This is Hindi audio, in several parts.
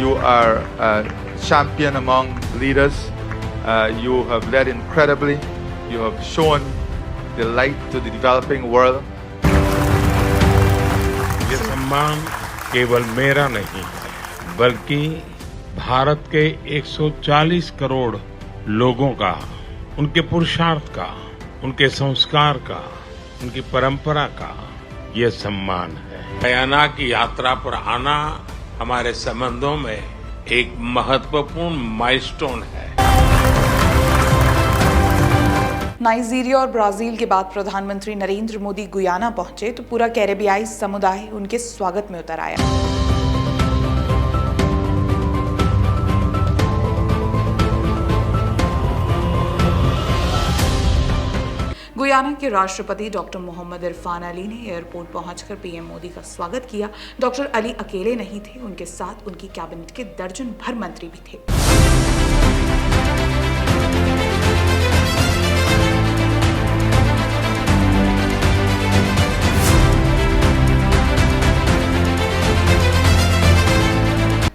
You are a champion among leaders. You have led incredibly. You have shown the light to the developing world. ये सम्मान केवल मेरा नहीं बल्कि भारत के 140 करोड़ लोगों का, उनके पुरुषार्थ का, उनके संस्कार का, उनकी परंपरा का ये सम्मान है। गयाना की यात्रा पर आना हमारे संबंधों में एक महत्वपूर्ण माइलस्टोन है। नाइजीरिया और ब्राजील के बाद प्रधानमंत्री नरेंद्र मोदी गुयाना पहुंचे तो पूरा कैरेबियाई समुदाय उनके स्वागत में उतर आया। गुयाना के राष्ट्रपति डॉक्टर मोहम्मद इरफान अली ने एयरपोर्ट पहुंचकर पीएम मोदी का स्वागत किया। डॉक्टर अली अकेले नहीं थे, उनके साथ उनकी कैबिनेट के दर्जन भर मंत्री भी थे।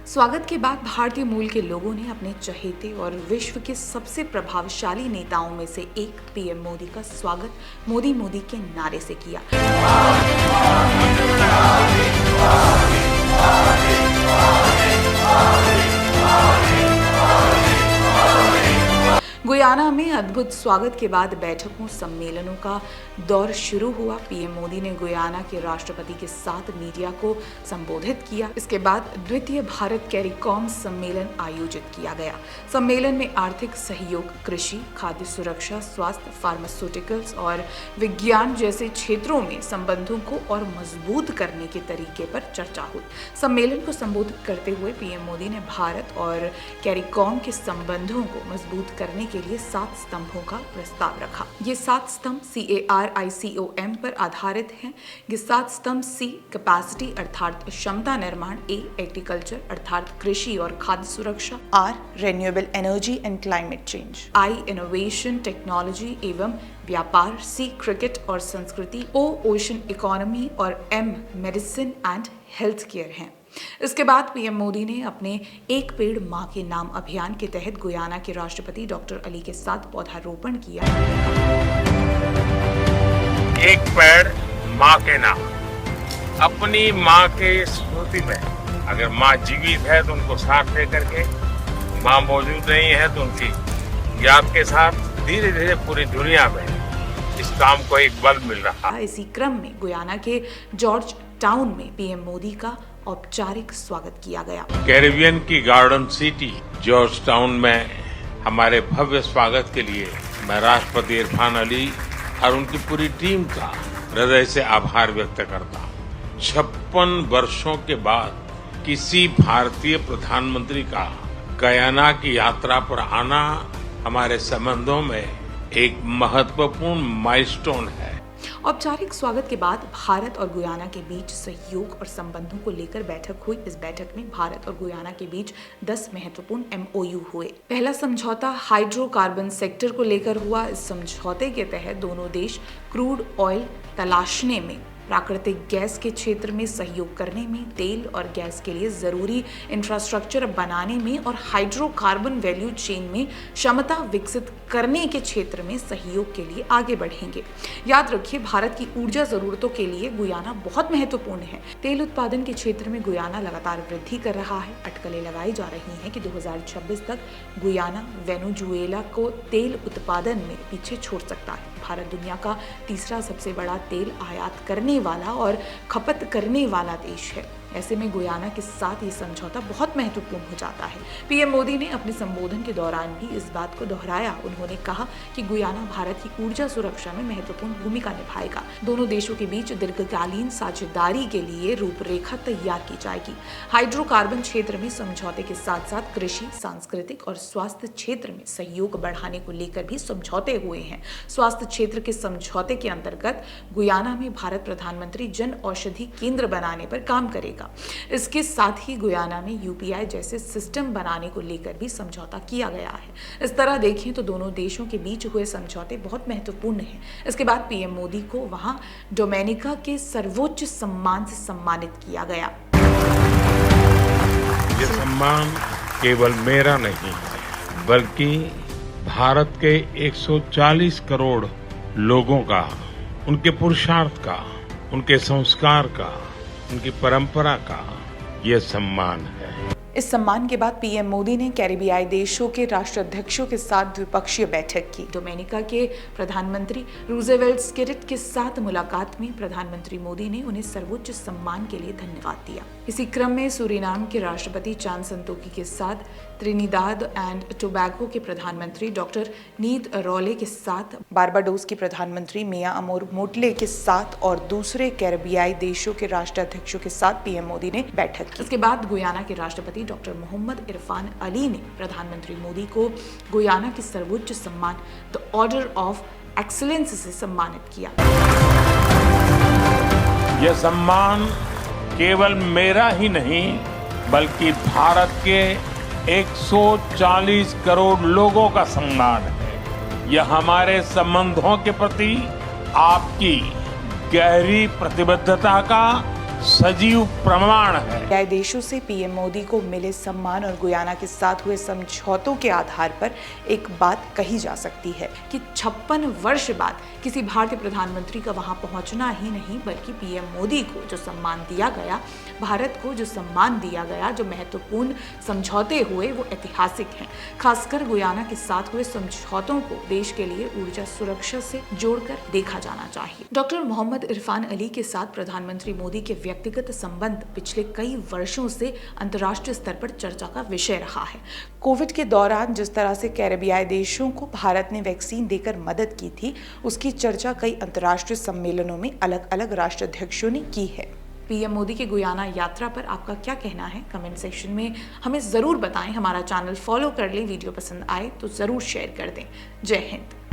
स्वागत के बाद भारतीय मूल के लोगों ने अपने चहेते और विश्व के सबसे प्रभावशाली नेताओं में से एक पीएम मोदी का स्वागत मोदी मोदी के नारे से किया। गुयाना में अद्भुत स्वागत के बाद बैठकों सम्मेलनों का दौर शुरू हुआ। पीएम मोदी ने गुयाना के राष्ट्रपति के साथ मीडिया को संबोधित किया। इसके बाद द्वितीय भारत कैरिकॉम सम्मेलन आयोजित किया गया। सम्मेलन में आर्थिक सहयोग, कृषि, खाद्य सुरक्षा, स्वास्थ्य, फार्मास्यूटिकल्स और विज्ञान जैसे क्षेत्रों में संबंधों को और मजबूत करने के तरीके पर चर्चा हुई। सम्मेलन को संबोधित करते हुए पीएम मोदी ने भारत और कैरिकॉम के संबंधों को मजबूत करने के लिए 7 स्तंभों का प्रस्ताव रखा। ये 7 स्तंभ CARICOM पर आधारित हैं। ये 7 स्तंभ C कैपेसिटी अर्थात क्षमता निर्माण, A एग्रीकल्चर अर्थात कृषि और खाद्य सुरक्षा, R renewable energy and climate change, I innovation technology एवं व्यापार, C क्रिकेट और संस्कृति, O ओशन इकोनॉमी और M medicine and health care हैं। इसके बाद पीएम मोदी ने अपने एक पेड़ मां के नाम अभियान के तहत गुयाना के राष्ट्रपति डॉक्टर अली के साथ पौधारोपण किया। एक पेड़ माँ के नाम, अपनी माँ के स्मृति में। अगर माँ जीवित है तो उनको साथ लेकर के, माँ मौजूद नहीं है तो उनकी याद के साथ धीरे धीरे पूरी दुनिया में इस काम को एक बल मिल रहा है। इसी क्रम में गुयाना के जॉर्ज टाउन में पीएम मोदी का औपचारिक स्वागत किया गया। कैरिबियन की गार्डन सिटी जॉर्ज टाउन में हमारे भव्य स्वागत के लिए मैं राष्ट्रपति इरफान अली और उनकी पूरी टीम का हृदय से आभार व्यक्त करता हूँ। 56 वर्षों के बाद किसी भारतीय प्रधानमंत्री का गयाना की यात्रा पर आना हमारे संबंधों में एक महत्वपूर्ण माइलस्टोन है। औपचारिक स्वागत के बाद भारत और गुयाना के बीच सहयोग और संबंधों को लेकर बैठक हुई। इस बैठक में भारत और गुयाना के बीच 10 महत्वपूर्ण MOU हुए। पहला समझौता हाइड्रोकार्बन सेक्टर को लेकर हुआ। इस समझौते के तहत दोनों देश क्रूड ऑयल तलाशने में, प्राकृतिक गैस के क्षेत्र में सहयोग करने में, तेल और गैस के लिए जरूरी इंफ्रास्ट्रक्चर बनाने में और हाइड्रोकार्बन वैल्यू चेन में क्षमता विकसित करने के क्षेत्र में सहयोग के लिए आगे बढ़ेंगे। याद रखिए, भारत की ऊर्जा जरूरतों के लिए गुयाना बहुत महत्वपूर्ण है। तेल उत्पादन के क्षेत्र में गुयाना लगातार वृद्धि कर रहा है। अटकलें लगाई जा रही हैं कि 2026 तक गुयाना वेनेजुएला को तेल उत्पादन में पीछे छोड़ सकता है। भारत दुनिया का तीसरा सबसे बड़ा तेल आयात करने वाला और खपत करने वाला देश है। ऐसे में गुयाना के साथ ये समझौता बहुत महत्वपूर्ण हो जाता है। पीएम मोदी ने अपने संबोधन के दौरान भी इस बात को दोहराया। उन्होंने कहा कि गुयाना भारत की ऊर्जा सुरक्षा में महत्वपूर्ण भूमिका निभाएगा। दोनों देशों के बीच दीर्घकालीन साझेदारी के लिए रूपरेखा तैयार की जाएगी। हाइड्रोकार्बन क्षेत्र में समझौते के साथ साथ कृषि, सांस्कृतिक और स्वास्थ्य क्षेत्र में सहयोग बढ़ाने को लेकर भी समझौते हुए हैं। स्वास्थ्य क्षेत्र के समझौते के अंतर्गत गुयाना में भारत प्रधानमंत्री जन औषधि केंद्र बनाने पर काम करेगा। इसके साथ ही गुयाना में UPI जैसे सिस्टम बनाने को लेकर भी समझौता किया गया है। इस तरह देखें तो दोनों देशों के बीच हुए समझौते बहुत महत्वपूर्ण हैं। इसके बाद पीएम मोदी को वहां डोमिनिका के सर्वोच्च सम्मान से सम्मानित किया गया। सम्मान केवल मेरा नहीं है, बल्कि भारत के 140 करोड़ लोगों का, उनके पुरुषार्थ का, उनके संस्कार का, उनकी परंपरा का ये सम्मान है। इस सम्मान के बाद पीएम मोदी ने कैरिबियाई देशों के राष्ट्राध्यक्षों के साथ द्विपक्षीय बैठक की। डोमिनिका के प्रधानमंत्री रूजेवेल्ट स्किरिट के साथ मुलाकात में प्रधानमंत्री मोदी ने उन्हें सर्वोच्च सम्मान के लिए धन्यवाद दिया। इसी क्रम में सूरीनाम के राष्ट्रपति चान संतोकी के साथ, त्रिनिदाद एंड टोबैगो के प्रधानमंत्री डॉक्टर नीद रोले के साथ, बारबाडोस की प्रधानमंत्री मिया अमोर मोटले के साथ और दूसरे कैरिबियाई देशों के राष्ट्राध्यक्षों के साथ पीएम मोदी ने बैठक की। इसके बाद गुयाना के राष्ट्रपति डॉक्टर मोहम्मद इरफान अली ने प्रधानमंत्री मोदी को गुयाना के सर्वोच्च सम्मान द ऑर्डर ऑफ एक्सीलेंस से सम्मानित किया। यह सम्मान केवल मेरा ही नहीं, बल्कि भारत के 140 करोड़ लोगों का सम्मान है। यह हमारे संबंधों के प्रति आपकी गहरी प्रतिबद्धता का सजीव प्रमाण है। कई देशों से पीएम मोदी को मिले सम्मान और गुयाना के साथ हुए समझौतों के आधार पर एक बात कही जा सकती है कि 56 वर्ष बाद किसी भारतीय प्रधानमंत्री का वहां पहुंचना ही नहीं, बल्कि पीएम मोदी को जो सम्मान दिया गया, भारत को जो सम्मान दिया गया, जो महत्वपूर्ण समझौते हुए वो ऐतिहासिक हैं। खासकर गुयाना के साथ हुए समझौतों को देश के लिए ऊर्जा सुरक्षा से जोड़कर देखा जाना चाहिए। डॉक्टर मोहम्मद इरफान अली के साथ प्रधानमंत्री मोदी के व्यक्तिगत संबंध पिछले कई वर्षों से अंतर्राष्ट्रीय स्तर पर चर्चा का विषय रहा है। कोविड के दौरान जिस तरह से कैरिबियाई देशों को भारत ने वैक्सीन देकर मदद की थी, उसकी चर्चा कई अंतर्राष्ट्रीय सम्मेलनों में अलग अलग राष्ट्राध्यक्षों ने की है। पीएम मोदी के गुयाना यात्रा पर आपका क्या कहना है? कमेंट सेक्शन में हमें जरूर बताएं। हमारा चैनल फॉलो कर लें। वीडियो पसंद आए तो जरूर शेयर कर दें। जय हिंद।